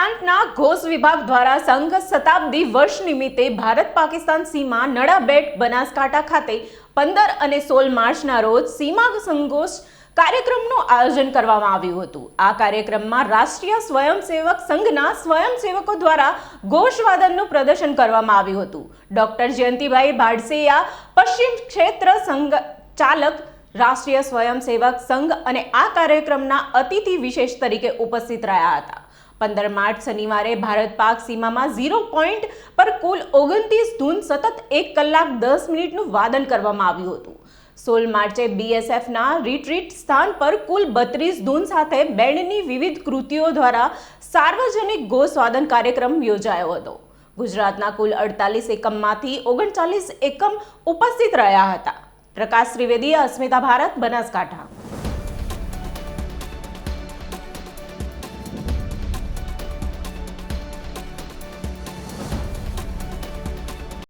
પ્રાંતના ઘોષ વિભાગ દ્વારા સંઘ શતાબ્દી વર્ષ નિમિત્તે ભારત પાકિસ્તાન સીમા નડાબેટ બનાસકાંઠા ખાતે 15 અને 16 માર્ચના રોજ સીમા સંઘોષ કાર્યક્રમનું આયોજન કરવામાં આવ્યું હતું। આ કાર્યક્રમમાં રાષ્ટ્રીય સ્વયંસેવક સંઘના સ્વયંસેવકો દ્વારા ઘોષવાદનનું પ્રદર્શન કરવામાં આવ્યું હતું। ડોક્ટર જયંતિભાઈ ભાડસેયા પશ્ચિમ ક્ષેત્ર સંઘચાલક રાષ્ટ્રીય સ્વયંસેવક સંઘ અને આ કાર્યક્રમના અતિથિ વિશેષ તરીકે ઉપસ્થિત રહ્યા હતા। 15 માર્ચ શનિવારે ભારત પાક સીમામાં 0 પોઈન્ટ પર કુલ 29 ધૂન સતત 1 કલાક 10 મિનિટનું વાદન કરવામાં આવ્યું હતું। 16 માર્ચે બીએસએફના રિટ્રીટ સ્થાન પર કુલ 32 ધૂન સાથે બેન્ડની વિવિધ કૃતિઓ દ્વારા સાર્વજનિક ઘોષવાદન કાર્યક્રમ યોજાયો હતો। ગુજરાતના કુલ 48 એકમમાંથી 39 એકમ ઉપસ્થિત રહ્યા હતા। પ્રકાશ ત્રિવેદી, અસ્મિતા ભારત, બનાસકાંઠા।